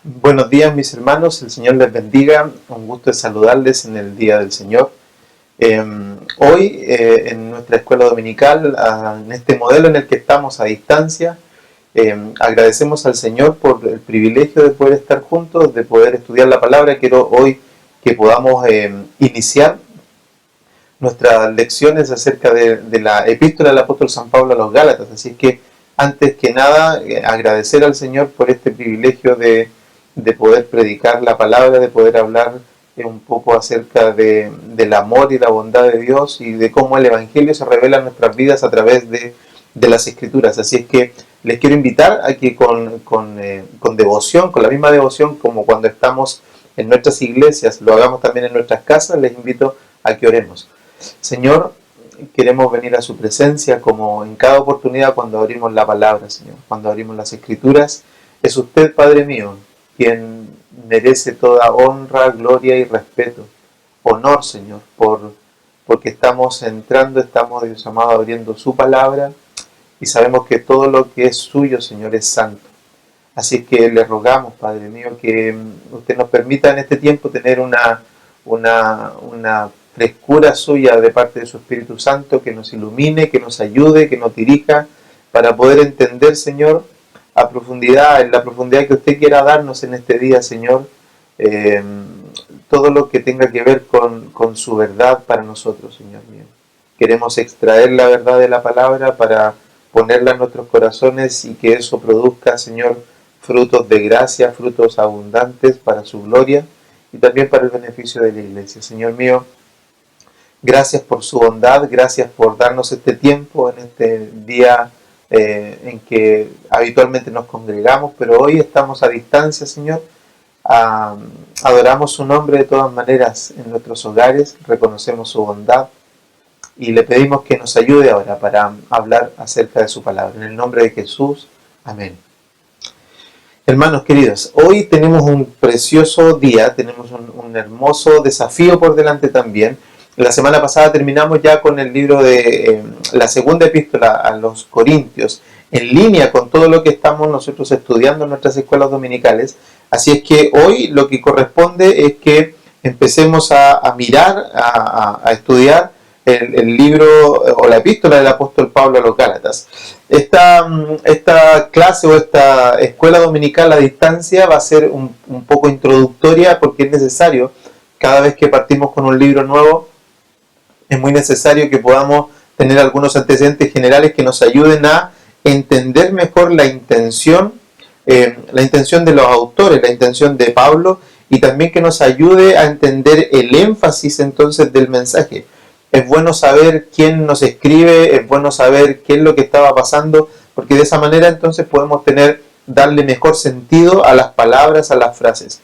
Buenos días mis hermanos, el Señor les bendiga, un gusto de saludarles en el Día del Señor. Hoy en nuestra escuela dominical, en este modelo en el que estamos a distancia, agradecemos al Señor por el privilegio de poder estar juntos, de poder estudiar la palabra. Quiero hoy que podamos iniciar nuestras lecciones acerca de la epístola del apóstol San Pablo a los Gálatas, así que antes que nada agradecer al Señor por este privilegio de poder predicar la palabra, de poder hablar un poco acerca del amor y la bondad de Dios y de cómo el Evangelio se revela en nuestras vidas a través de las Escrituras. Así es que les quiero invitar a que con devoción, con la misma devoción como cuando estamos en nuestras iglesias, lo hagamos también en nuestras casas. Les invito a que oremos. Señor, queremos venir a su presencia como en cada oportunidad cuando abrimos la palabra, Señor, cuando abrimos las Escrituras. Es usted, Padre mío, quien merece toda honra, gloria y respeto. Honor, Señor, porque estamos entrando, estamos, Dios amado, abriendo su palabra y sabemos que todo lo que es suyo, Señor, es santo. Así que le rogamos, Padre mío, que usted nos permita en este tiempo tener una frescura suya de parte de su Espíritu Santo, que nos ilumine, que nos ayude, que nos dirija, para poder entender, Señor, a profundidad, en la profundidad que usted quiera darnos en este día, Señor, todo lo que tenga que ver con su verdad para nosotros, Señor mío. Queremos extraer la verdad de la palabra para ponerla en nuestros corazones y que eso produzca, Señor, frutos de gracia, frutos abundantes para su gloria y también para el beneficio de la iglesia. Señor mío, gracias por su bondad, gracias por darnos este tiempo en este día en que habitualmente nos congregamos, pero hoy estamos a distancia, Señor. Adoramos su nombre de todas maneras en nuestros hogares, reconocemos su bondad y le pedimos que nos ayude ahora para hablar acerca de su palabra. En el nombre de Jesús, amén. Hermanos queridos, hoy tenemos un precioso día, tenemos un hermoso desafío por delante también. La semana pasada terminamos ya con el libro de la segunda epístola a los Corintios, en línea con todo lo que estamos nosotros estudiando en nuestras escuelas dominicales. Así es que hoy lo que corresponde es que empecemos a mirar, a estudiar el libro o la epístola del apóstol Pablo a los Gálatas. Esta clase o esta escuela dominical a distancia va a ser un poco introductoria, porque es necesario, cada vez que partimos con un libro nuevo, es muy necesario que podamos tener algunos antecedentes generales que nos ayuden a entender mejor la intención de los autores, la intención de Pablo, y también que nos ayude a entender el énfasis entonces del mensaje. Es bueno saber quién nos escribe, es bueno saber qué es lo que estaba pasando, porque de esa manera entonces podemos darle mejor sentido a las palabras, a las frases.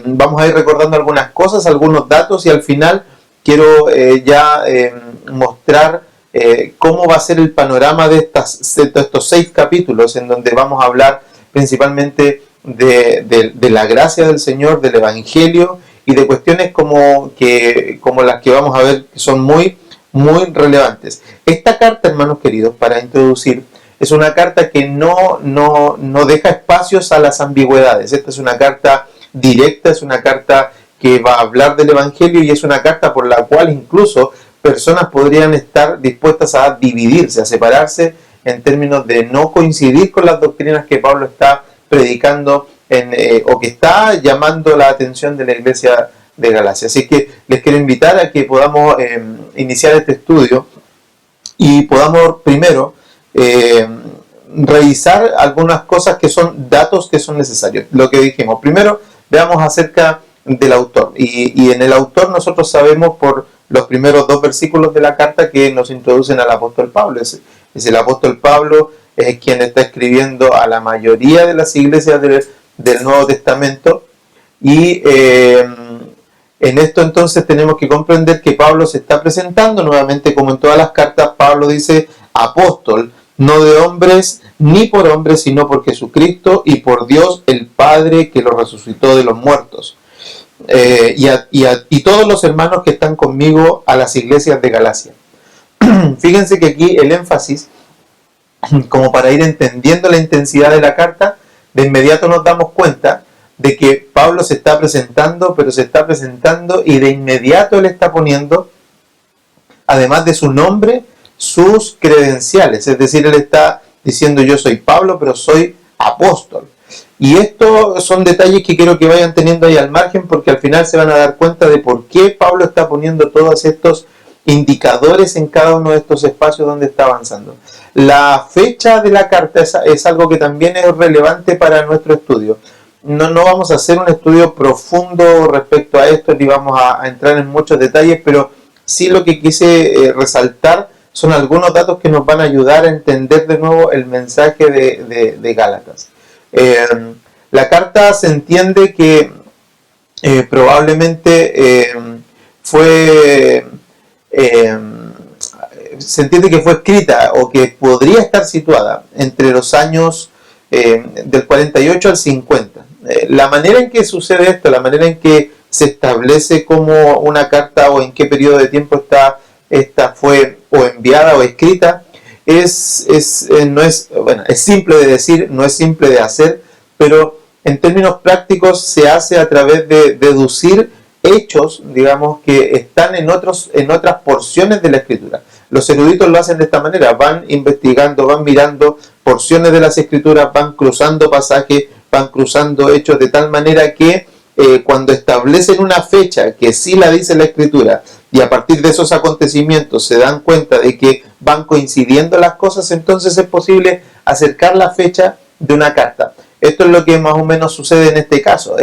Vamos a ir recordando algunas cosas, algunos datos, y al final quiero mostrar cómo va a ser el panorama de estos 6 capítulos, en donde vamos a hablar principalmente de la gracia del Señor, del Evangelio, y de cuestiones como las que vamos a ver, que son muy, muy relevantes. Esta carta, hermanos queridos, para introducir, es una carta que no deja espacios a las ambigüedades. Esta es una carta directa, es una carta que va a hablar del Evangelio, y es una carta por la cual incluso personas podrían estar dispuestas a dividirse, a separarse, en términos de no coincidir con las doctrinas que Pablo está predicando o que está llamando la atención de la iglesia de Galacia. Así que les quiero invitar a que podamos iniciar este estudio y podamos primero revisar algunas cosas que son datos que son necesarios. Lo que dijimos, primero veamos acerca del autor, y en el autor nosotros sabemos por los primeros 2 versículos de la carta que nos introducen al apóstol Pablo. Es el apóstol Pablo, es quien está escribiendo a la mayoría de las iglesias del Nuevo Testamento, y en esto entonces tenemos que comprender que Pablo se está presentando nuevamente, como en todas las cartas. Pablo dice apóstol, no de hombres ni por hombres, sino por Jesucristo y por Dios el Padre, que lo resucitó de los muertos. Y todos los hermanos que están conmigo a las iglesias de Galacia. Fíjense que aquí el énfasis, como para ir entendiendo la intensidad de la carta, de inmediato nos damos cuenta de que Pablo se está presentando, pero se está presentando y de inmediato él está poniendo, además de su nombre, sus credenciales. Es decir, él está diciendo: yo soy Pablo, pero soy apóstol. Y estos son detalles que quiero que vayan teniendo ahí al margen, porque al final se van a dar cuenta de por qué Pablo está poniendo todos estos indicadores en cada uno de estos espacios donde está avanzando. La fecha de la carta es algo que también es relevante para nuestro estudio. No vamos a hacer un estudio profundo respecto a esto, ni vamos a entrar en muchos detalles, pero sí lo que quise resaltar son algunos datos que nos van a ayudar a entender de nuevo el mensaje de Gálatas. La carta se entiende que probablemente fue escrita o que podría estar situada entre los años del 48 al 50. La manera en que sucede esto, la manera en que se establece como una carta o en qué periodo de tiempo esta fue o enviada o escrita, es simple de decir, no es simple de hacer, pero en términos prácticos se hace a través de deducir hechos, digamos, que están en otras porciones de la Escritura. Los eruditos lo hacen de esta manera: van investigando, van mirando porciones de las Escrituras, van cruzando pasajes, van cruzando hechos, de tal manera que cuando establecen una fecha que sí la dice la Escritura, y a partir de esos acontecimientos se dan cuenta de que van coincidiendo las cosas, entonces es posible acercar la fecha de una carta. Esto es lo que más o menos sucede en este caso.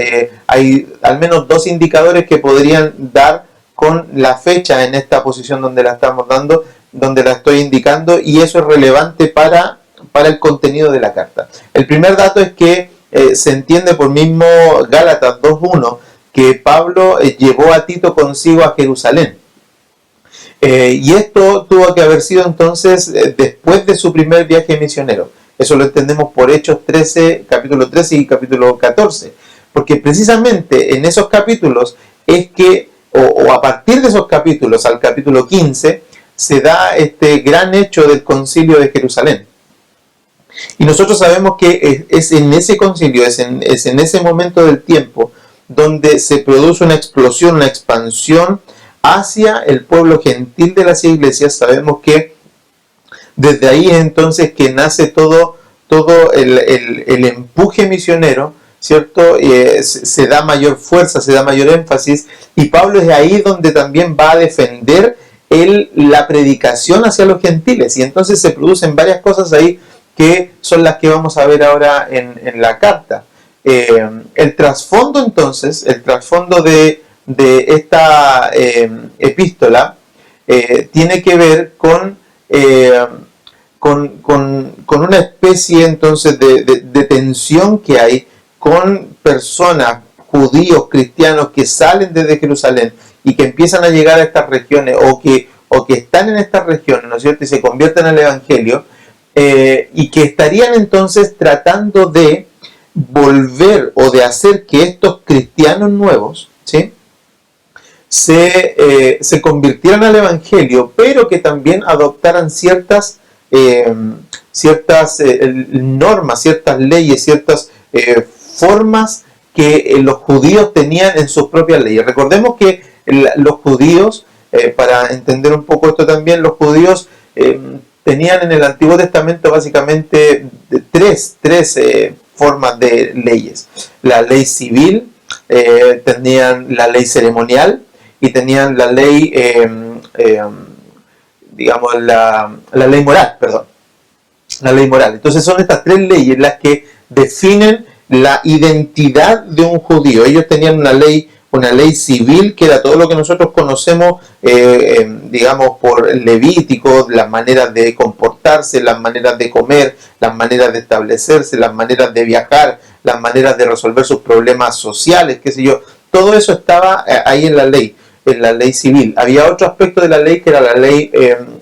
Hay al menos dos indicadores que podrían dar con la fecha en esta posición donde la estamos dando, donde la estoy indicando, y eso es relevante para el contenido de la carta. El primer dato es que se entiende por mismo Gálatas 2.1 que Pablo llevó a Tito consigo a Jerusalén. Y esto tuvo que haber sido entonces después de su primer viaje misionero. Eso lo entendemos por Hechos 13, capítulo 13 y capítulo 14. Porque precisamente en esos capítulos es que, o a partir de esos capítulos al capítulo 15, se da este gran hecho del concilio de Jerusalén. Y nosotros sabemos que es en ese concilio, es en ese momento del tiempo, donde se produce una explosión, una expansión hacia el pueblo gentil de las iglesias. Sabemos que desde ahí entonces que nace todo el empuje misionero, ¿cierto? Se da mayor fuerza, se da mayor énfasis, y Pablo es ahí donde también va a defender la predicación hacia los gentiles, y entonces se producen varias cosas ahí que son las que vamos a ver ahora en la carta. El trasfondo entonces, el trasfondo de esta epístola tiene que ver con una especie entonces de tensión que hay con personas, judíos, cristianos, que salen desde Jerusalén y que empiezan a llegar a estas regiones, o que están en estas regiones, ¿no es cierto?, y se convierten al Evangelio, y que estarían entonces tratando de volver o de hacer que estos cristianos nuevos, ¿sí?, se convirtieran al Evangelio, pero que también adoptaran ciertas normas, ciertas leyes, ciertas formas que los judíos tenían en sus propias leyes. Recordemos que los judíos, para entender un poco esto también, los judíos tenían en el Antiguo Testamento básicamente tres formas de leyes: la ley civil, tenían la ley ceremonial y tenían la ley, digamos, la ley moral, perdón. La ley moral. Entonces son estas tres leyes las que definen la identidad de un judío. Ellos tenían una ley civil, que era todo lo que nosotros conocemos, digamos, por Levítico, las maneras de comportarse, las maneras de comer, las maneras de establecerse, las maneras de viajar, las maneras de resolver sus problemas sociales, qué sé yo. Todo eso estaba ahí en la ley civil. Había otro aspecto de la ley que era la ley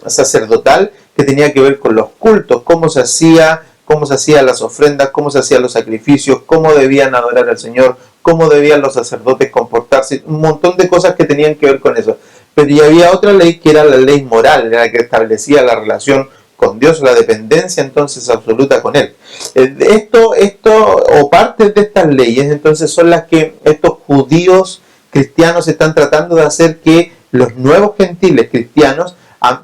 sacerdotal, que tenía que ver con los cultos, cómo se hacían las ofrendas, cómo se hacían los sacrificios, cómo debían adorar al Señor, cómo debían los sacerdotes comportarse, un montón de cosas que tenían que ver con eso. Pero ya había otra ley que era la ley moral, era la que establecía la relación con Dios, la dependencia entonces absoluta con Él. Esto o partes de estas leyes entonces son las que estos judíos cristianos están tratando de hacer que los nuevos gentiles cristianos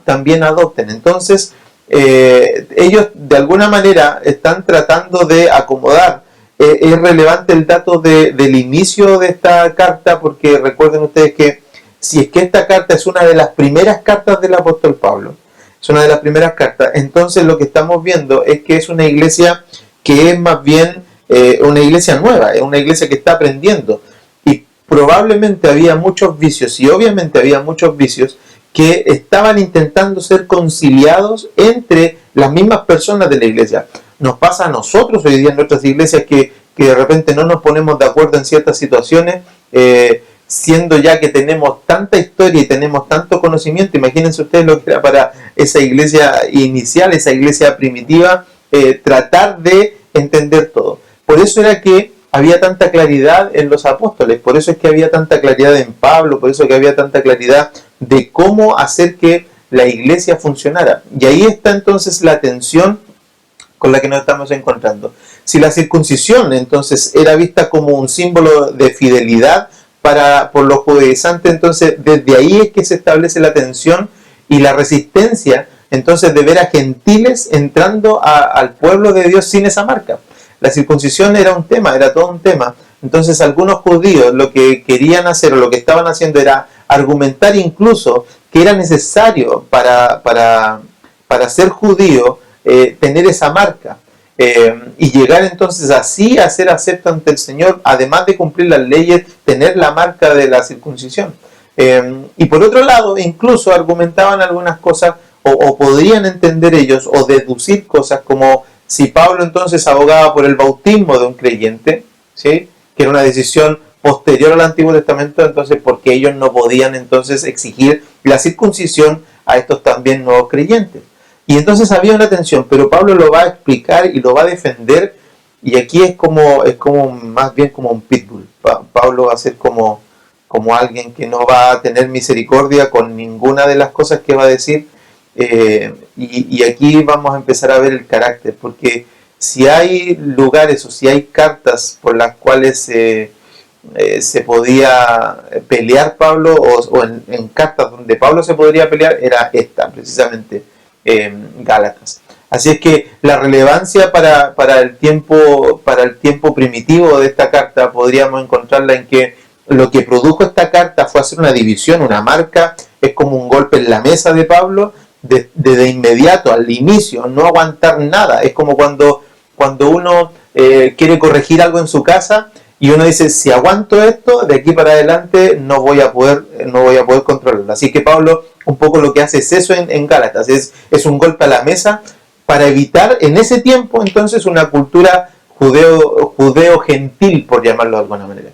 también adopten. Entonces ellos de alguna manera están tratando de acomodar. Es relevante el dato del inicio de esta carta, porque recuerden ustedes que si es que esta carta es una de las primeras cartas del apóstol Pablo, es una de las primeras cartas, entonces lo que estamos viendo es que es una iglesia que es más bien una iglesia nueva, es una iglesia que está aprendiendo, y probablemente había muchos vicios, y obviamente había muchos vicios que estaban intentando ser conciliados entre las mismas personas de la iglesia. Nos pasa a nosotros hoy día en nuestras iglesias que de repente no nos ponemos de acuerdo en ciertas situaciones, siendo ya que tenemos tanta historia y tenemos tanto conocimiento. Imagínense ustedes lo que era para esa iglesia inicial, esa iglesia primitiva, tratar de entender todo. Por eso era que había tanta claridad en los apóstoles, por eso es que había tanta claridad en Pablo, por eso es que había tanta claridad de cómo hacer que la iglesia funcionara. Y ahí está entonces la tensión con la que nos estamos encontrando. Si la circuncisión entonces era vista como un símbolo de fidelidad por los judaizantes, entonces desde ahí es que se establece la tensión y la resistencia entonces de ver a gentiles entrando al pueblo de Dios sin esa marca. La circuncisión era un tema, era todo un tema. Entonces algunos judíos lo que querían hacer o lo que estaban haciendo era argumentar incluso que era necesario para ser judío tener esa marca. Y llegar entonces así a ser acepto ante el Señor, además de cumplir las leyes, tener la marca de la circuncisión. Y por otro lado, incluso argumentaban algunas cosas, o podrían entender ellos, o deducir cosas como si Pablo entonces abogaba por el bautismo de un creyente, ¿sí?, que era una decisión posterior al Antiguo Testamento, entonces porque ellos no podían entonces exigir la circuncisión a estos también nuevos creyentes. Y entonces había una tensión, pero Pablo lo va a explicar y lo va a defender, y aquí es como más bien como un pitbull. Pablo va a ser como alguien que no va a tener misericordia con ninguna de las cosas que va a decir, y aquí vamos a empezar a ver el carácter, porque si hay lugares o si hay cartas por las cuales se podía pelear Pablo, o en cartas donde Pablo se podría pelear, era esta, precisamente, Gálatas. Así es que la relevancia para el tiempo primitivo de esta carta podríamos encontrarla en que lo que produjo esta carta fue hacer una división, una marca. Es como un golpe en la mesa de Pablo, de inmediato, al inicio, no aguantar nada. Es como cuando uno quiere corregir algo en su casa y uno dice, si aguanto esto, de aquí para adelante no voy a poder controlarlo. Así que Pablo un poco lo que hace es eso en Gálatas, es un golpe a la mesa para evitar en ese tiempo entonces una cultura judeo-gentil, por llamarlo de alguna manera.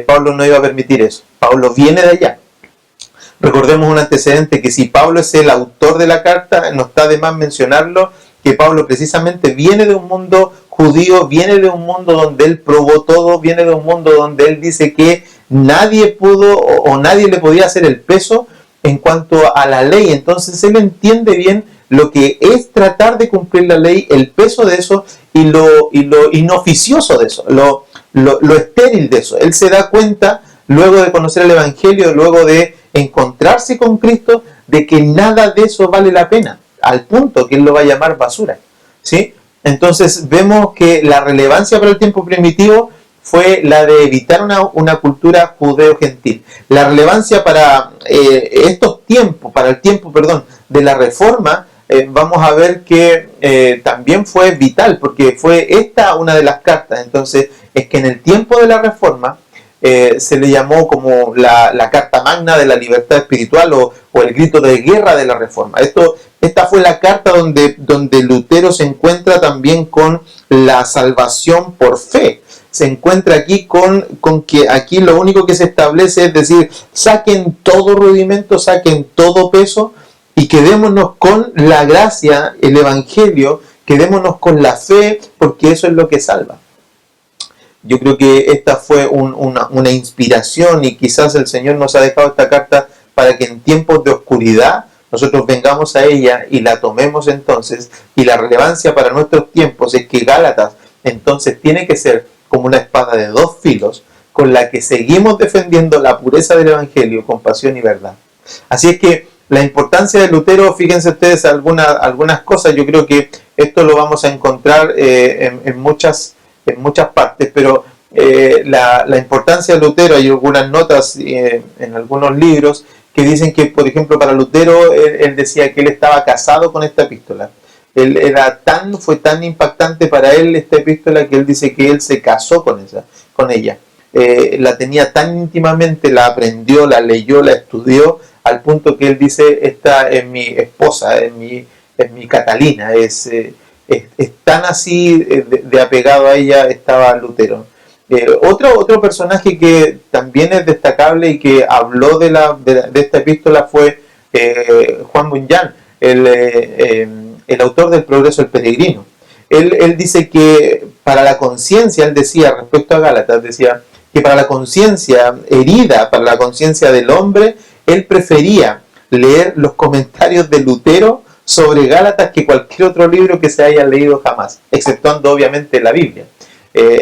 Pablo no iba a permitir eso. Pablo viene de allá. Recordemos un antecedente, que si Pablo es el autor de la carta, no está de más mencionarlo, que Pablo precisamente viene de un mundo judío, viene de un mundo donde él probó todo, viene de un mundo donde él dice que nadie pudo o nadie le podía hacer el peso en cuanto a la ley. Entonces él entiende bien lo que es tratar de cumplir la ley, el peso de eso y lo inoficioso de eso, lo estéril de eso. Él se da cuenta, luego de conocer el Evangelio, luego de encontrarse con Cristo, de que nada de eso vale la pena, al punto que él lo va a llamar basura, ¿sí? Entonces vemos que la relevancia para el tiempo primitivo fue la de evitar una cultura judeo-gentil. La relevancia para estos tiempos, para el tiempo, de la Reforma, vamos a ver que también fue vital, porque fue esta una de las cartas. Entonces es que en el tiempo de la Reforma se le llamó como la carta magna de la libertad espiritual, o el grito de guerra de la Reforma. Esta fue la carta donde Lutero se encuentra también con la salvación por fe. Se encuentra aquí con que aquí lo único que se establece es decir, saquen todo rudimento, saquen todo peso y quedémonos con la gracia, el Evangelio, quedémonos con la fe, porque eso es lo que salva. Yo creo que esta fue una inspiración, y quizás el Señor nos ha dejado esta carta para que en tiempos de oscuridad nosotros vengamos a ella y la tomemos entonces, y la relevancia para nuestros tiempos es que Gálatas entonces tiene que ser como una espada de dos filos, con la que seguimos defendiendo la pureza del Evangelio con pasión y verdad. Así es que la importancia de Lutero, fíjense ustedes algunas cosas, yo creo que esto lo vamos a encontrar en muchas partes, pero la importancia de Lutero, hay algunas notas en algunos libros que dicen que, por ejemplo, para Lutero, él decía que él estaba casado con esta epístola. Fue tan impactante para él esta epístola que él dice que él se casó con ella. La tenía tan íntimamente, la aprendió, la leyó, la estudió, al punto que él dice, esta es mi esposa, es mi Catalina, es tan así de apegado a ella estaba Lutero. Otro personaje que también es destacable y que habló de esta epístola fue Juan Bunyan, el autor del Progreso del Peregrino. Él dice que para la conciencia, él decía respecto a Gálatas, decía que para la conciencia herida, para la conciencia del hombre, él prefería leer los comentarios de Lutero sobre Gálatas que cualquier otro libro que se haya leído jamás, exceptuando obviamente la Biblia.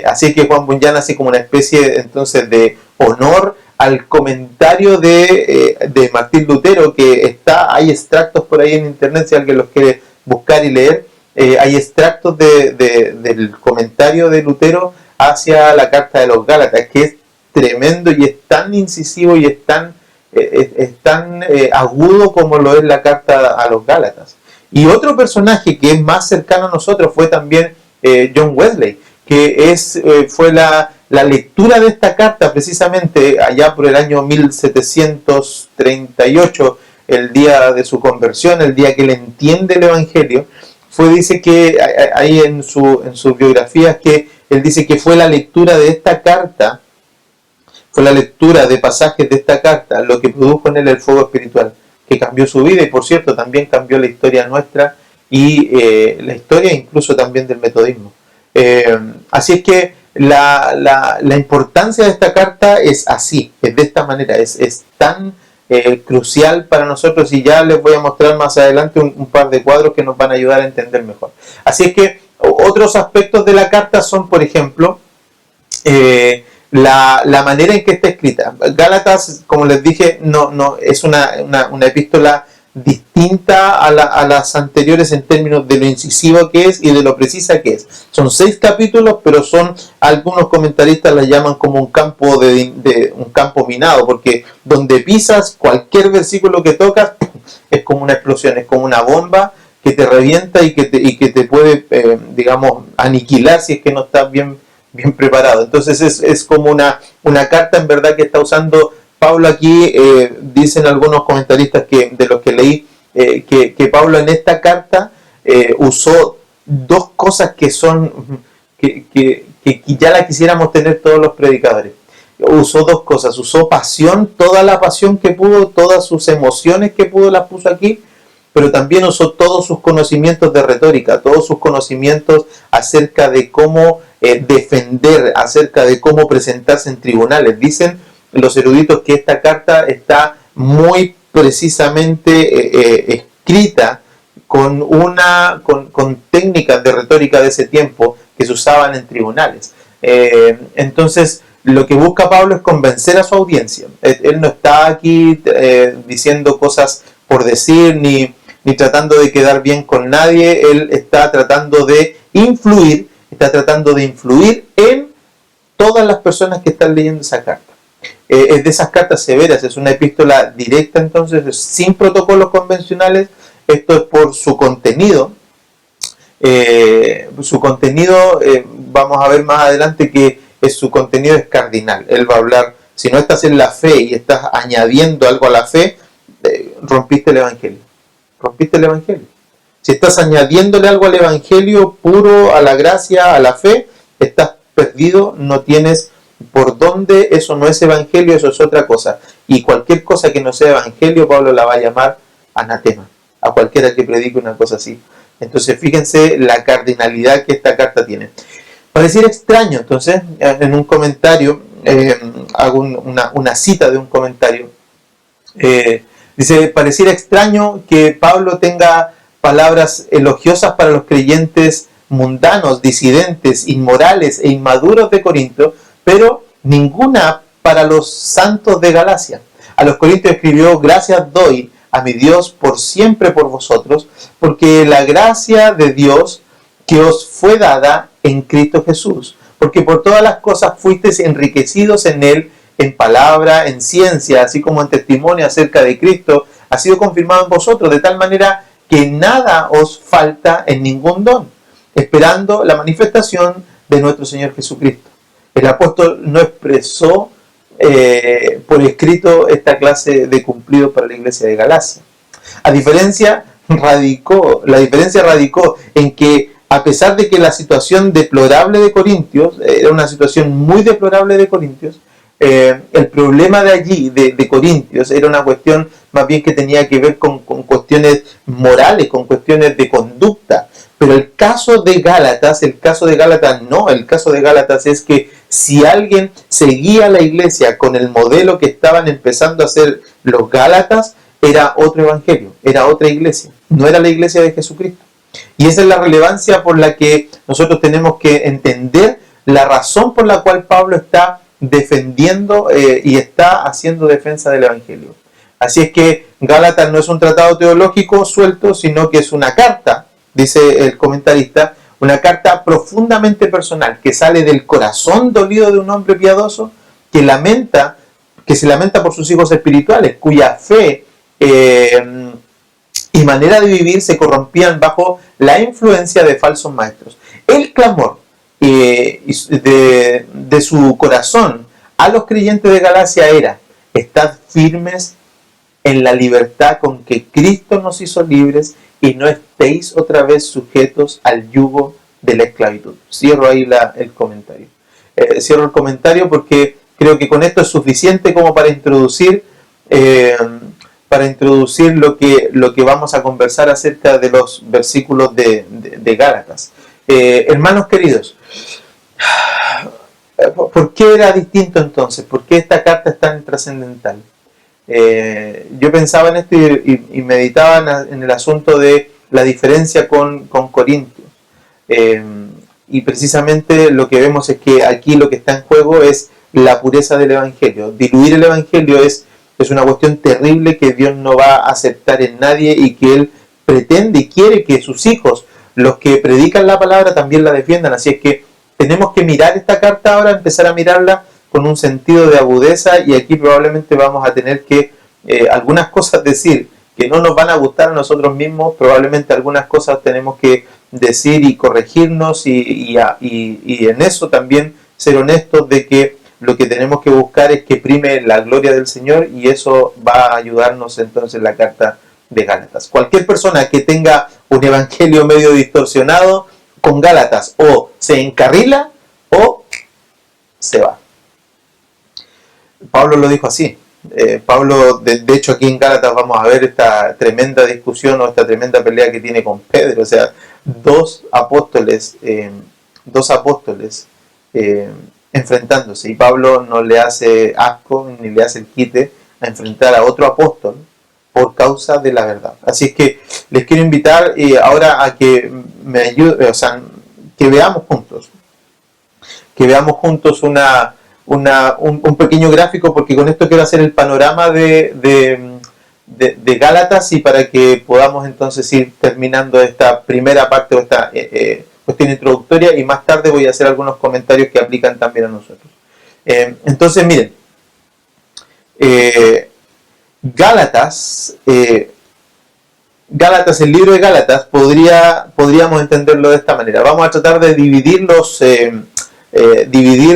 Así que Juan Bunyan hace como una especie entonces de honor al comentario de Martín Lutero, que hay extractos por ahí en internet si alguien los quiere buscar y leer. Hay extractos del comentario de Lutero hacia la carta de los Gálatas, que es tremendo y es tan incisivo y es tan agudo como lo es la carta a los Gálatas. Y otro personaje que es más cercano a nosotros fue también John Wesley, que fue la lectura de esta carta precisamente allá por el año 1738, el día de su conversión, el día que él entiende el Evangelio. Dice que ahí en sus biografías que él dice que fue la lectura de esta carta, fue la lectura de pasajes de esta carta lo que produjo en él el fuego espiritual, que cambió su vida y por cierto también cambió la historia nuestra y la historia incluso también del metodismo. Así es que la importancia de esta carta es así, es de esta manera, es tan crucial para nosotros, y ya les voy a mostrar más adelante un par de cuadros que nos van a ayudar a entender mejor. Así es que otros aspectos de la carta son, por ejemplo, la manera en que está escrita. Gálatas, como les dije, no es una epístola distinta a las anteriores en términos de lo incisivo que es y de lo precisa que es. Son 6 capítulos, pero algunos comentaristas la llaman como un campo un campo minado, porque donde pisas, cualquier versículo que tocas es como una explosión, es como una bomba que te revienta y que te puede, digamos, aniquilar si es que no estás bien preparado. Entonces es como una carta en verdad que está usando Pablo aquí. Dicen algunos comentaristas de los que leí que Pablo en esta carta usó dos cosas que ya la quisiéramos tener todos los predicadores. Usó dos cosas, usó pasión, toda la pasión que pudo, todas sus emociones que pudo las puso aquí, pero también usó todos sus conocimientos de retórica, todos sus conocimientos acerca de cómo defender, acerca de cómo presentarse en tribunales. Dicen los eruditos que esta carta está muy precisamente escrita con técnicas de retórica de ese tiempo que se usaban en tribunales. Entonces, lo que busca Pablo es convencer a su audiencia. Él no está aquí diciendo cosas por decir ni tratando de quedar bien con nadie. Él está tratando de influir en todas las personas que están leyendo esa carta. Es de esas cartas severas, es una epístola directa, entonces sin protocolos convencionales. Esto es por su contenido. Vamos a ver más adelante que su contenido es cardinal. Él va a hablar, si no estás en la fe y estás añadiendo algo a la fe, rompiste el Evangelio. Si estás añadiéndole algo al Evangelio puro, a la gracia, a la fe, estás perdido, no tienes por dónde. Eso no es Evangelio, eso es otra cosa. Y cualquier cosa que no sea Evangelio, Pablo la va a llamar anatema a cualquiera que predique una cosa así. Entonces fíjense la cardinalidad que esta carta tiene. Pareciera extraño, entonces, en un comentario, hago una cita de un comentario. Dice, pareciera extraño que Pablo tenga palabras elogiosas para los creyentes mundanos, disidentes, inmorales e inmaduros de Corinto, pero ninguna para los santos de Galacia. A los Corintios escribió, gracias doy a mi Dios por siempre por vosotros, porque la gracia de Dios que os fue dada en Cristo Jesús, porque por todas las cosas fuisteis enriquecidos en Él, en palabra, en ciencia, así como en testimonio acerca de Cristo, ha sido confirmado en vosotros, de tal manera que nada os falta en ningún don, esperando la manifestación de nuestro Señor Jesucristo. El apóstol no expresó por escrito esta clase de cumplido para la iglesia de Galacia. La diferencia radicó en que, a pesar de que la situación deplorable de Corintios, era una situación muy deplorable de Corintios, el problema de allí, de Corintios, era una cuestión más bien que tenía que ver con cuestiones morales, con cuestiones de conducta. Pero el caso de Gálatas no, el caso de Gálatas es que si alguien seguía la iglesia con el modelo que estaban empezando a hacer los Gálatas, era otro evangelio, era otra iglesia, no era la iglesia de Jesucristo. Y esa es la relevancia por la que nosotros tenemos que entender la razón por la cual Pablo está defendiendo y está haciendo defensa del evangelio. Así es que Gálatas no es un tratado teológico suelto, sino que es una carta, dice el comentarista, una carta profundamente personal, que sale del corazón dolido de un hombre piadoso que se lamenta por sus hijos espirituales, cuya fe y manera de vivir se corrompían bajo la influencia de falsos maestros. El clamor de su corazón a los creyentes de Galacia era: estad firmes en la libertad con que Cristo nos hizo libres y no estéis otra vez sujetos al yugo de la esclavitud. Cierro ahí el comentario. Cierro el comentario porque creo que con esto es suficiente como para introducir lo que vamos a conversar acerca de los versículos de Gálatas. Hermanos queridos, ¿por qué era distinto entonces? ¿Por qué esta carta es tan trascendental? Yo pensaba en esto y meditaba en el asunto de la diferencia con Corintios. Y precisamente lo que vemos es que aquí lo que está en juego es la pureza del Evangelio. Diluir el Evangelio es una cuestión terrible que Dios no va a aceptar en nadie y que Él pretende y quiere que sus hijos, los que predican la palabra, también la defiendan. Así es que tenemos que mirar esta carta ahora, empezar a mirarla con un sentido de agudeza, y aquí probablemente vamos a tener que algunas cosas decir que no nos van a gustar a nosotros mismos, probablemente algunas cosas tenemos que decir y corregirnos y en eso también ser honestos de que lo que tenemos que buscar es que prime la gloria del Señor, y eso va a ayudarnos entonces en la carta de Gálatas. Cualquier persona que tenga un evangelio medio distorsionado con Gálatas o se encarrila o se va. Pablo lo dijo así. Pablo, de hecho aquí en Gálatas vamos a ver esta tremenda discusión o esta tremenda pelea que tiene con Pedro. O sea, dos apóstoles enfrentándose, y Pablo no le hace asco ni le hace el quite a enfrentar a otro apóstol por causa de la verdad. Así es que les quiero invitar ahora a que me ayuden, o sea, que veamos juntos un pequeño gráfico, porque con esto quiero hacer el panorama de Gálatas, y para que podamos entonces ir terminando esta primera parte o esta cuestión introductoria, y más tarde voy a hacer algunos comentarios que aplican también a nosotros. Entonces miren, Gálatas, el libro de Gálatas podríamos entenderlo de esta manera. Vamos a tratar de dividir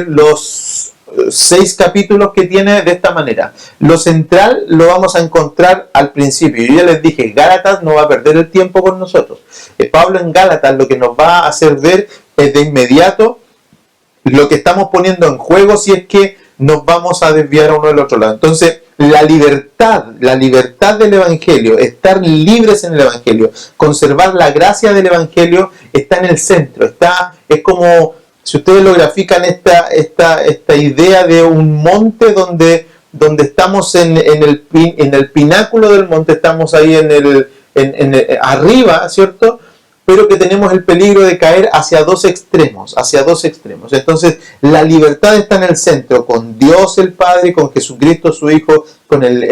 los 6 capítulos que tiene de esta manera. Lo central lo vamos a encontrar al principio. Yo ya les dije, Gálatas no va a perder el tiempo con nosotros. Pablo en Gálatas lo que nos va a hacer ver es de inmediato lo que estamos poniendo en juego si es que nos vamos a desviar a uno del otro lado. Entonces, la libertad del Evangelio, estar libres en el Evangelio, conservar la gracia del Evangelio, está en el centro. Es como, si ustedes lo grafican, esta idea de un monte donde donde estamos en el pináculo del monte, estamos ahí arriba, ¿cierto? Pero que tenemos el peligro de caer hacia dos extremos. Entonces, la libertad está en el centro, con Dios el Padre, con Jesucristo su Hijo, con el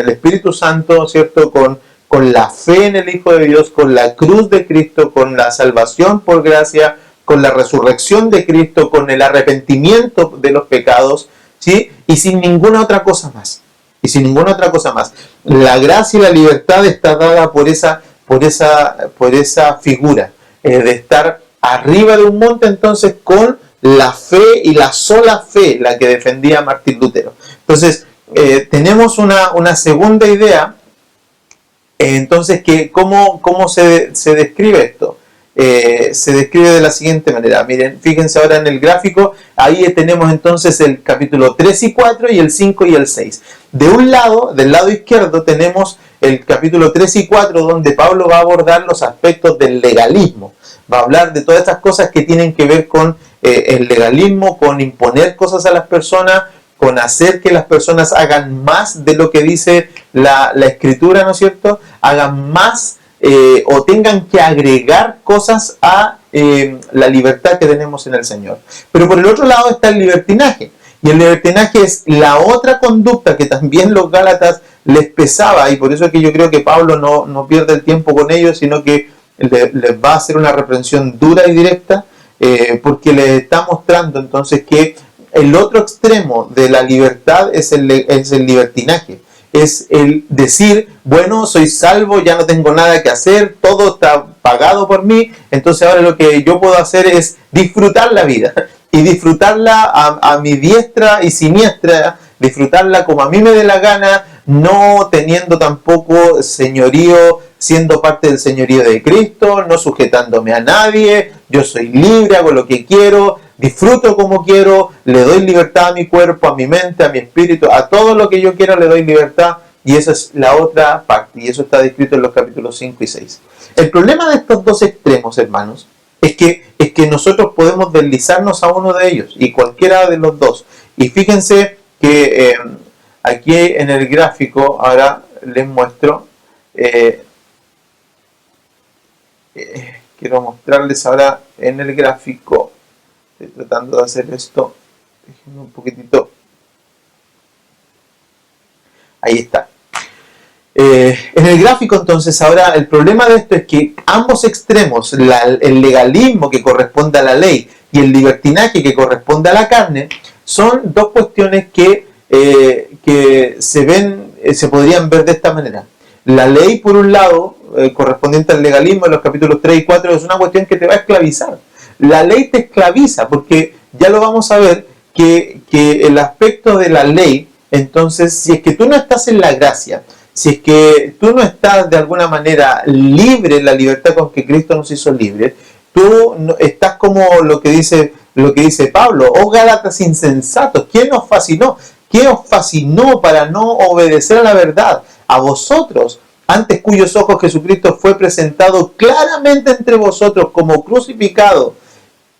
Espíritu Santo, ¿cierto? Con la fe en el Hijo de Dios, con la cruz de Cristo, con la salvación por gracia, con la resurrección de Cristo, con el arrepentimiento de los pecados, ¿sí? Y sin ninguna otra cosa más. La gracia y la libertad está dada por esa figura de estar arriba de un monte, entonces, con la fe y la sola fe, la que defendía Martín Lutero. Entonces, tenemos una segunda idea. Entonces, ¿cómo se describe esto? Se describe de la siguiente manera. Miren, fíjense ahora en el gráfico, ahí tenemos entonces el capítulo 3 y 4 y el 5 y el 6. De un lado, del lado izquierdo, tenemos el capítulo 3 y 4, donde Pablo va a abordar los aspectos del legalismo. Va a hablar de todas estas cosas que tienen que ver con el legalismo, con imponer cosas a las personas, con hacer que las personas hagan más de lo que dice la Escritura, ¿no es cierto? Hagan más o tengan que agregar cosas a la libertad que tenemos en el Señor. Pero por el otro lado está el libertinaje. Y el libertinaje es la otra conducta que también los Gálatas les pesaba, y por eso es que yo creo que Pablo no pierde el tiempo con ellos, sino que les va a hacer una reprensión dura y directa, porque les está mostrando entonces que el otro extremo de la libertad es el libertinaje. Es el decir, bueno, soy salvo, ya no tengo nada que hacer, todo está pagado por mí, entonces ahora lo que yo puedo hacer es disfrutar la vida, y disfrutarla a mi diestra y siniestra, disfrutarla como a mí me dé la gana, no teniendo tampoco señorío, siendo parte del señorío de Cristo, no sujetándome a nadie, yo soy libre, hago lo que quiero, disfruto como quiero, le doy libertad a mi cuerpo, a mi mente, a mi espíritu, a todo lo que yo quiera le doy libertad, y esa es la otra parte, y eso está descrito en los capítulos 5 y 6. El problema de estos dos extremos, hermanos, es que nosotros podemos deslizarnos a uno de ellos, y cualquiera de los dos. Y fíjense que aquí en el gráfico, ahora les muestro, quiero mostrarles ahora en el gráfico, estoy tratando de hacer esto, déjenme un poquitito, ahí está. En el gráfico entonces ahora el problema de esto es que ambos extremos, el legalismo que corresponde a la ley y el libertinaje que corresponde a la carne, son dos cuestiones que se podrían ver de esta manera. La ley, por un lado, correspondiente al legalismo en los capítulos 3 y 4, es una cuestión que te va a esclavizar. La ley te esclaviza porque ya lo vamos a ver que el aspecto de la ley, entonces, si es que tú no estás en la gracia, si es que tú no estás de alguna manera libre en la libertad con que Cristo nos hizo libres, tú estás como lo que dice Pablo, oh Gálatas insensatos, ¿quién nos fascinó? ¿Qué os fascinó para no obedecer a la verdad? A vosotros, antes cuyos ojos Jesucristo fue presentado claramente entre vosotros como crucificado.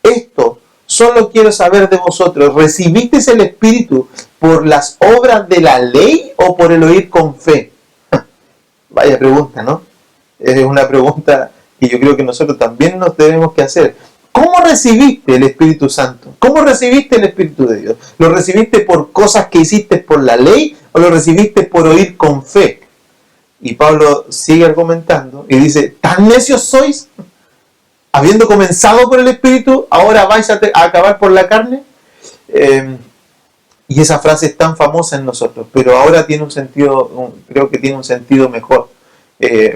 Esto solo quiero saber de vosotros, ¿recibisteis el Espíritu por las obras de la ley o por el oír con fe? Vaya pregunta, ¿no? Es una pregunta que yo creo que nosotros también nos debemos que hacer. ¿Cómo recibiste el Espíritu Santo? ¿Cómo recibiste el Espíritu de Dios? ¿Lo recibiste por cosas que hiciste por la ley o lo recibiste por oír con fe? Y Pablo sigue argumentando y dice, ¿tan necios sois? Habiendo comenzado por el Espíritu, ¿ahora vais a acabar por la carne? Y esa frase es tan famosa en nosotros, pero ahora tiene un sentido, creo que tiene un sentido mejor.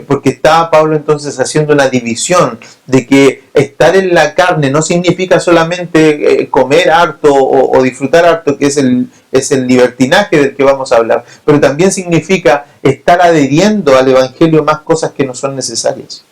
Porque está Pablo entonces haciendo una división de que estar en la carne no significa solamente comer harto o disfrutar harto, que es el libertinaje del que vamos a hablar, pero también significa estar adheriendo al Evangelio más cosas que no son necesarias.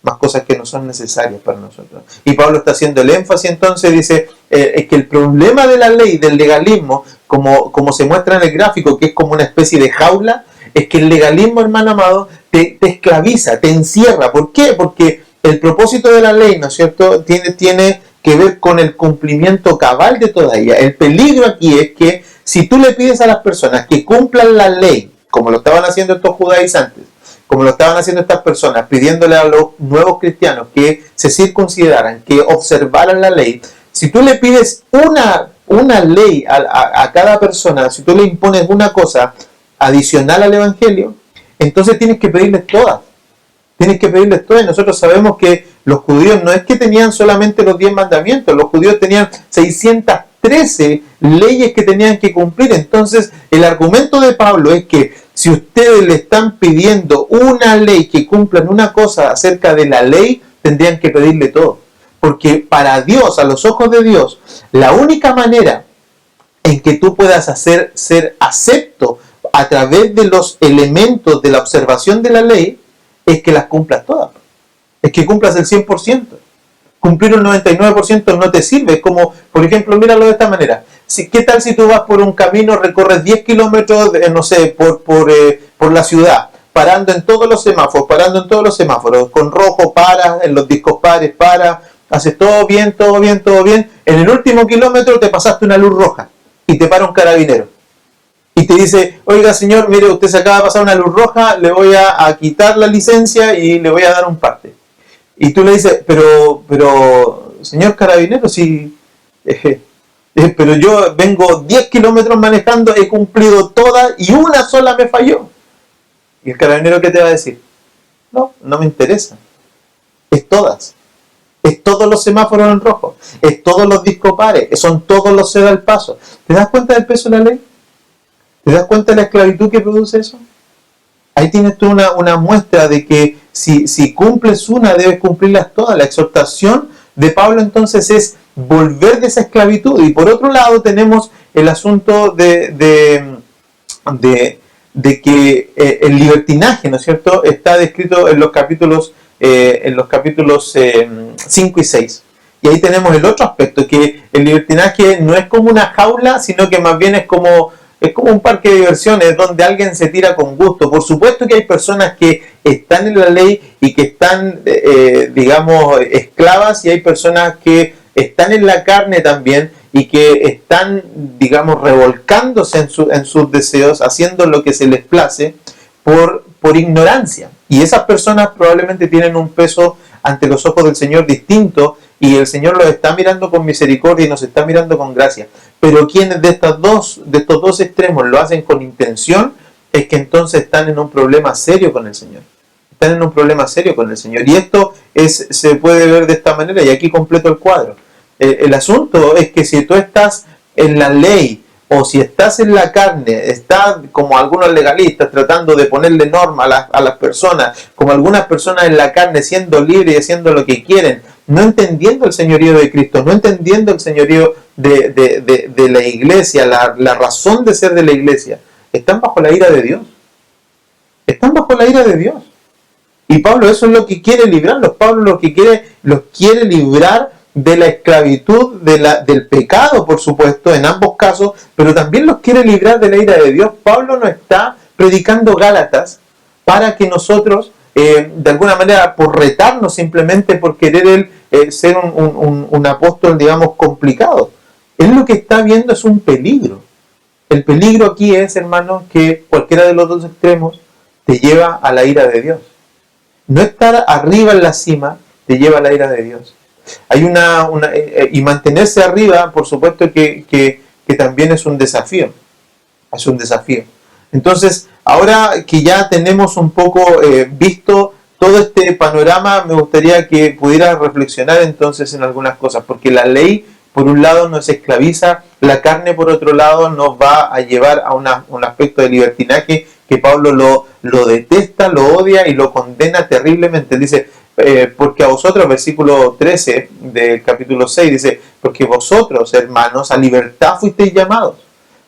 Más cosas que no son necesarias para nosotros. Y Pablo está haciendo el énfasis entonces, dice, es que el problema de la ley, del legalismo, como se muestra en el gráfico, que es como una especie de jaula, es que el legalismo, hermano amado, te esclaviza, te encierra. ¿Por qué? Porque el propósito de la ley, ¿no es cierto?, tiene que ver con el cumplimiento cabal de toda ella. El peligro aquí es que si tú le pides a las personas que cumplan la ley, como lo estaban haciendo estos judaizantes, como lo estaban haciendo estas personas, pidiéndole a los nuevos cristianos que se circuncidaran, que observaran la ley, si tú le pides una ley a cada persona, si tú le impones una cosa adicional al Evangelio, entonces tienes que pedirles todas. Tienes que pedirles todas. Y nosotros sabemos que los judíos no es que tenían solamente los 10 mandamientos, los judíos tenían 613 leyes que tenían que cumplir. Entonces, el argumento de Pablo es que si ustedes le están pidiendo una ley, que cumplan una cosa acerca de la ley, tendrían que pedirle todo. Porque para Dios, a los ojos de Dios, la única manera en que tú puedas ser acepto a través de los elementos de la observación de la ley es que las cumplas todas. Es que cumplas el 100%. Cumplir un 99% no te sirve. Es como, por ejemplo, míralo de esta manera. ¿Qué tal si tú vas por un camino, recorres 10 kilómetros, no sé, por la ciudad, parando en todos los semáforos, con rojo para, en los discos pares para, haces todo bien, en el último kilómetro te pasaste una luz roja y te para un carabinero y te dice, oiga señor, mire, usted se acaba de pasar una luz roja, le voy a quitar la licencia y le voy a dar un parte. Y tú le dices, pero señor carabinero, si pero yo vengo 10 kilómetros manejando, he cumplido todas y una sola me falló. ¿Y el carabinero qué te va a decir? No me interesa. Es todas. Es todos los semáforos en rojo. Es todos los discos pares. Son todos los ceda al paso. ¿Te das cuenta del peso de la ley? ¿Te das cuenta de la esclavitud que produce eso? Ahí tienes tú una muestra de que si cumples una, debes cumplirlas todas. La exhortación de Pablo entonces es volver de esa esclavitud. Y por otro lado tenemos el asunto de que el libertinaje, ¿no es cierto?, está descrito en los capítulos 5 y 6. Y ahí tenemos el otro aspecto, que el libertinaje no es como una jaula, sino que más bien es como un parque de diversiones donde alguien se tira con gusto. Por supuesto que hay personas que están en la ley y que están, digamos, esclavas, y hay personas que están en la carne también y que están, digamos, revolcándose en sus deseos, haciendo lo que se les place por ignorancia. Y esas personas probablemente tienen un peso ante los ojos del Señor distinto, y el Señor los está mirando con misericordia y nos está mirando con gracia. Pero quienes de estos dos extremos lo hacen con intención, es que entonces están en un problema serio con el Señor. Están en un problema serio con el Señor. Y esto se puede ver de esta manera, y aquí completo el cuadro. El asunto es que si tú estás en la ley, o si estás en la carne, estás como algunos legalistas tratando de ponerle norma a las personas, como algunas personas en la carne siendo libres y haciendo lo que quieren, no entendiendo el señorío de Cristo, no entendiendo el señorío de la iglesia, la razón de ser de la iglesia, están bajo la ira de Dios. Están bajo la ira de Dios. Y Pablo eso es lo que quiere librarlos. Pablo los quiere librar de la esclavitud, del pecado, por supuesto, en ambos casos, pero también los quiere librar de la ira de Dios. Pablo no está predicando Gálatas para que nosotros, de alguna manera, por retarnos simplemente por querer ser un apóstol, digamos, complicado. Él lo que está viendo es un peligro. El peligro aquí es, hermanos, que cualquiera de los dos extremos te lleva a la ira de Dios. No estar arriba en la cima te lleva a la ira de Dios. Hay y mantenerse arriba, por supuesto que también es un desafío. Es un desafío. Entonces, ahora que ya tenemos un poco visto todo este panorama, me gustaría que pudieras reflexionar entonces en algunas cosas, porque la ley, por un lado, nos esclaviza, la carne, por otro lado, nos va a llevar a un aspecto de libertinaje que Pablo lo detesta, lo odia y lo condena terriblemente. Él dice, porque a vosotros, versículo 13 del capítulo 6, dice, porque vosotros, hermanos, a libertad fuisteis llamados,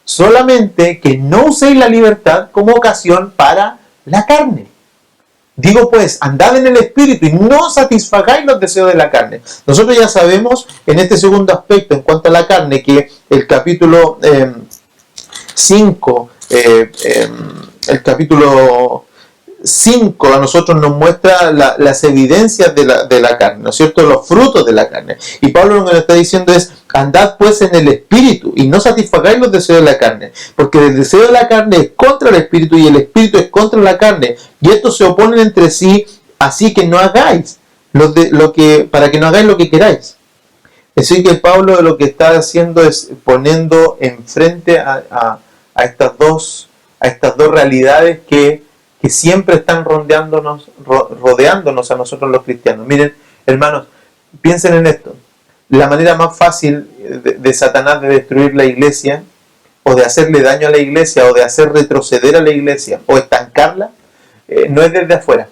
solamente que no uséis la libertad como ocasión para la carne. Digo pues, andad en el Espíritu y no satisfagáis los deseos de la carne. Nosotros ya sabemos en este segundo aspecto, en cuanto a la carne, que el capítulo 5, el capítulo 5 a nosotros nos muestra las evidencias de la carne, ¿no es cierto? Los frutos de la carne. Y Pablo lo que nos está diciendo es, andad pues en el espíritu y no satisfagáis los deseos de la carne, porque el deseo de la carne es contra el espíritu y el espíritu es contra la carne, y estos se oponen entre sí, así que no hagáis para que no hagáis lo que queráis. Así que Pablo lo que está haciendo es poniendo enfrente a estas dos realidades que siempre están rodeándonos a nosotros los cristianos. Miren, hermanos, piensen en esto. La manera más fácil de Satanás de destruir la iglesia, o de hacerle daño a la iglesia, o de hacer retroceder a la iglesia, o estancarla, no es desde afuera.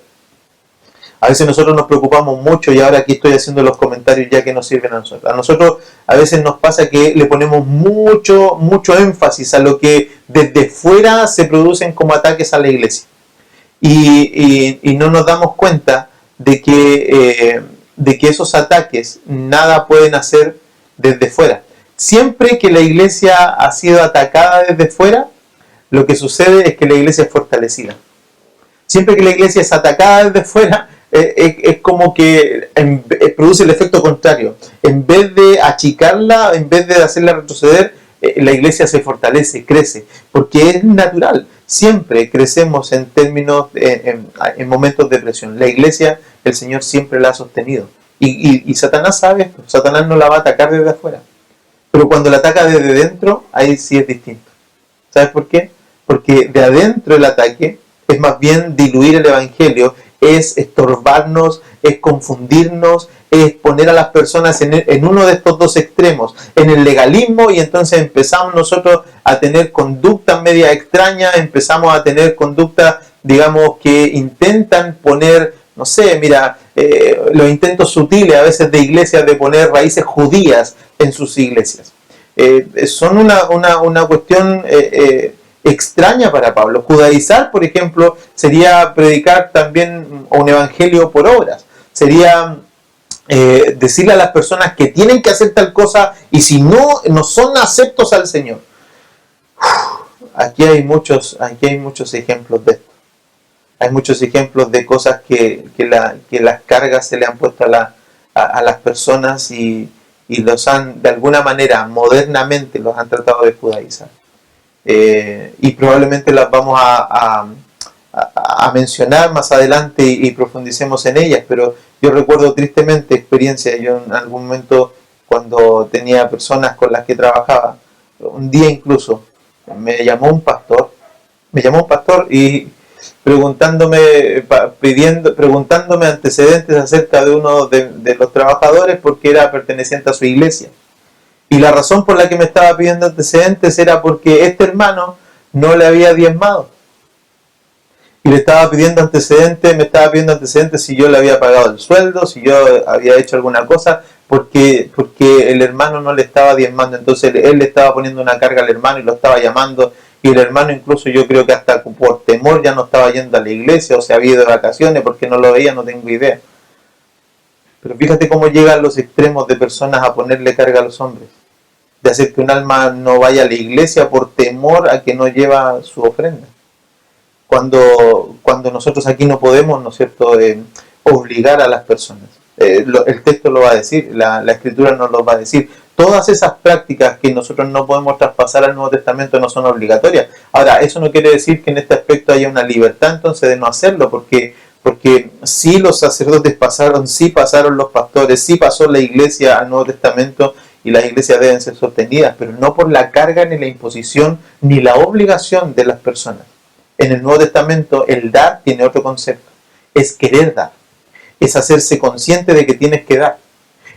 A veces nosotros nos preocupamos mucho, y ahora aquí estoy haciendo los comentarios ya que nos sirven a nosotros. A nosotros a veces nos pasa que le ponemos mucho énfasis a lo que desde fuera se producen como ataques a la iglesia. Y no nos damos cuenta de que esos ataques nada pueden hacer desde fuera. Siempre que la iglesia ha sido atacada desde fuera, lo que sucede es que la iglesia es fortalecida. Siempre que la iglesia es atacada desde fuera, es como que produce el efecto contrario. En vez de achicarla, en vez de hacerla retroceder, la iglesia se fortalece, crece, porque es natural. Siempre crecemos en términos, en momentos de presión. La iglesia, el Señor siempre la ha sostenido. Y Satanás sabe esto. Satanás no la va a atacar desde afuera. Pero cuando la ataca desde dentro, ahí sí es distinto. ¿Sabes por qué? Porque de adentro el ataque es más bien diluir el evangelio, es estorbarnos, es confundirnos, es poner a las personas en uno de estos dos extremos, en el legalismo, y entonces empezamos nosotros a tener conductas media extrañas, empezamos a tener conductas, digamos, que intentan poner, no sé, mira, los intentos sutiles a veces de iglesias de poner raíces judías en sus iglesias. Son una cuestión extraña para Pablo. Judaizar, por ejemplo, sería predicar también un evangelio por obras. Sería decirle a las personas que tienen que hacer tal cosa y si no son aceptos al Señor. Aquí hay muchos ejemplos de esto. Hay muchos ejemplos de cosas que las cargas se le han puesto a las personas y los han, de alguna manera, modernamente los han tratado de judaizar. Y probablemente las vamos a mencionar más adelante y profundicemos en ellas, pero yo recuerdo tristemente experiencias. Yo en algún momento, cuando tenía personas con las que trabajaba, un día incluso me llamó un pastor y preguntándome antecedentes acerca de uno de los trabajadores porque era perteneciente a su iglesia. Y la razón por la que me estaba pidiendo antecedentes era porque este hermano no le había diezmado. Y me estaba pidiendo antecedentes si yo le había pagado el sueldo, si yo había hecho alguna cosa, porque el hermano no le estaba diezmando. Entonces él le estaba poniendo una carga al hermano y lo estaba llamando. Y el hermano incluso yo creo que hasta por temor ya no estaba yendo a la iglesia o se había ido de vacaciones porque no lo veía, no tengo idea. Pero fíjate cómo llegan los extremos de personas a ponerle carga a los hombres. De hacer que un alma no vaya a la iglesia por temor a que no lleva su ofrenda. Cuando nosotros aquí no podemos, ¿no es cierto?, obligar a las personas. El texto lo va a decir, la escritura nos lo va a decir. Todas esas prácticas que nosotros no podemos traspasar al Nuevo Testamento no son obligatorias. Ahora, eso no quiere decir que en este aspecto haya una libertad entonces de no hacerlo, porque sí los sacerdotes pasaron, sí pasaron los pastores, sí pasó la iglesia al Nuevo Testamento, y las iglesias deben ser sostenidas, pero no por la carga, ni la imposición, ni la obligación de las personas. En el Nuevo Testamento el dar tiene otro concepto, es querer dar, es hacerse consciente de que tienes que dar,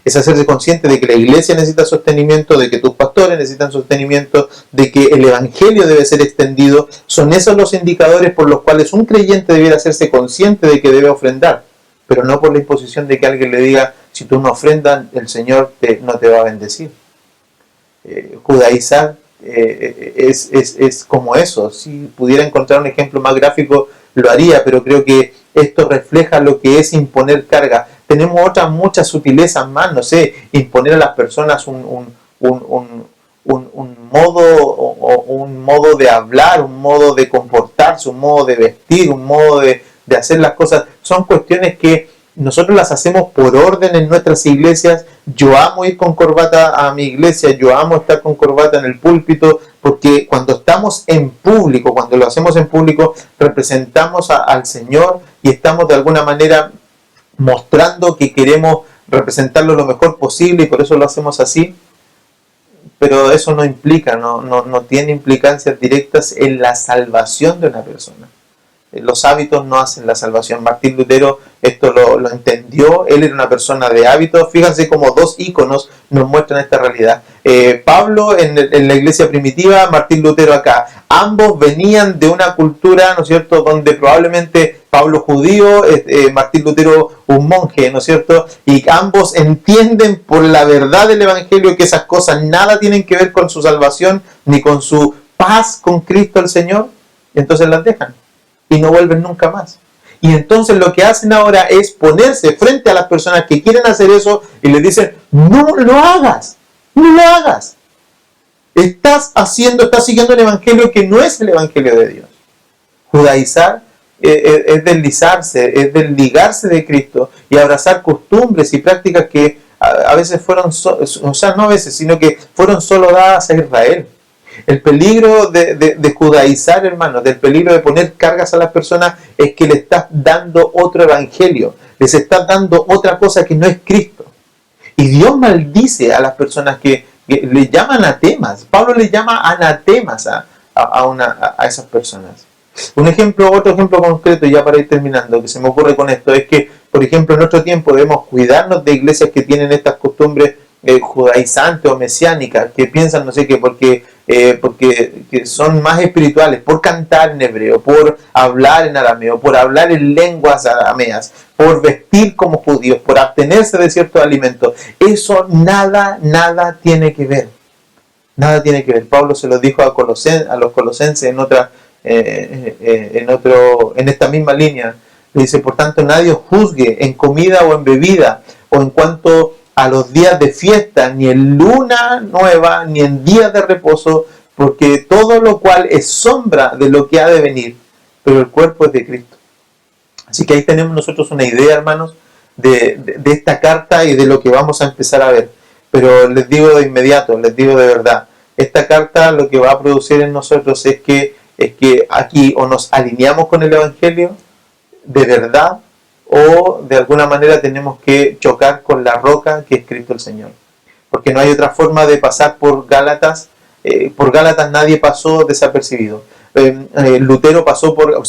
es hacerse consciente de que la iglesia necesita sostenimiento, de que tus pastores necesitan sostenimiento, de que el evangelio debe ser extendido. Son esos los indicadores por los cuales un creyente debiera hacerse consciente de que debe ofrendar, pero no por la imposición de que alguien le diga, si tú no ofrendas, el Señor no te va a bendecir. Judaizar es como eso. Si pudiera encontrar un ejemplo más gráfico, lo haría, pero creo que esto refleja lo que es imponer carga. Tenemos otras muchas sutilezas más, no sé, imponer a las personas un modo de hablar, un modo de comportarse, un modo de vestir, un modo de de hacer las cosas. Son cuestiones que nosotros las hacemos por orden en nuestras iglesias. Yo amo ir con corbata a mi iglesia, yo amo estar con corbata en el púlpito, porque cuando estamos en público, cuando lo hacemos en público, representamos al Señor y estamos de alguna manera mostrando que queremos representarlo lo mejor posible y por eso lo hacemos así. Pero eso no implica, no tiene implicancias directas en la salvación de una persona. Los hábitos no hacen la salvación. Martín Lutero esto lo entendió. Él era una persona de hábitos. Fíjense cómo dos íconos nos muestran esta realidad. Pablo en la iglesia primitiva, Martín Lutero acá. Ambos venían de una cultura, ¿no es cierto?, donde probablemente Pablo judío, Martín Lutero un monje, ¿no es cierto? Y ambos entienden por la verdad del evangelio que esas cosas nada tienen que ver con su salvación ni con su paz con Cristo el Señor. Y entonces las dejan y no vuelven nunca más. Y entonces lo que hacen ahora es ponerse frente a las personas que quieren hacer eso y les dicen, no lo hagas, no lo hagas. Estás siguiendo un evangelio que no es el evangelio de Dios. Judaizar es deslizarse, es desligarse de Cristo y abrazar costumbres y prácticas que a veces fueron, no a veces, sino que fueron solo dadas a Israel. El peligro de judaizar, hermanos, del peligro de poner cargas a las personas es que le estás dando otro evangelio, les estás dando otra cosa que no es Cristo. Y Dios maldice a las personas que le llaman anatemas. Pablo le llama anatemas a esas personas. Otro ejemplo concreto, ya para ir terminando, que se me ocurre con esto, es que, por ejemplo, en nuestro tiempo debemos cuidarnos de iglesias que tienen estas costumbres judaizantes o mesiánicas, que piensan, no sé qué, porque que son más espirituales, por cantar en hebreo, por hablar en arameo, por hablar en lenguas arameas, por vestir como judíos, por abstenerse de ciertos alimentos. Eso nada tiene que ver. Nada tiene que ver. Pablo se lo dijo a los colosenses en esta misma línea. Le dice, por tanto, nadie os juzgue en comida o en bebida, o en cuanto a los días de fiesta, ni en luna nueva, ni en días de reposo, porque todo lo cual es sombra de lo que ha de venir, pero el cuerpo es de Cristo. Así que ahí tenemos nosotros una idea, hermanos, de esta carta y de lo que vamos a empezar a ver. Pero les digo de inmediato, les digo de verdad, esta carta lo que va a producir en nosotros es que aquí o nos alineamos con el Evangelio de verdad, o de alguna manera tenemos que chocar con la roca que es Cristo el Señor. Porque no hay otra forma de pasar por Gálatas. Por Gálatas nadie pasó desapercibido. Lutero pasó por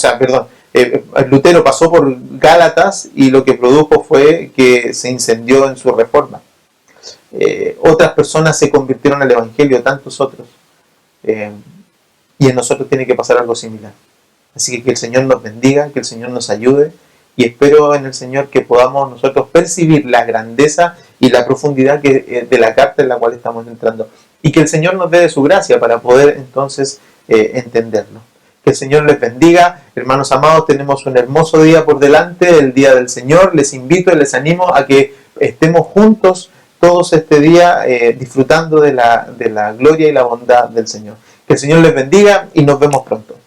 Gálatas y lo que produjo fue que se incendió en su reforma. Otras personas se convirtieron al Evangelio, tantos otros. Y en nosotros tiene que pasar algo similar. Así que el Señor nos bendiga, que el Señor nos ayude. Y espero en el Señor que podamos nosotros percibir la grandeza y la profundidad de la carta en la cual estamos entrando. Y que el Señor nos dé de su gracia para poder entonces entenderlo. Que el Señor les bendiga. Hermanos amados, tenemos un hermoso día por delante, el día del Señor. Les invito y les animo a que estemos juntos todos este día disfrutando de la gloria y la bondad del Señor. Que el Señor les bendiga y nos vemos pronto.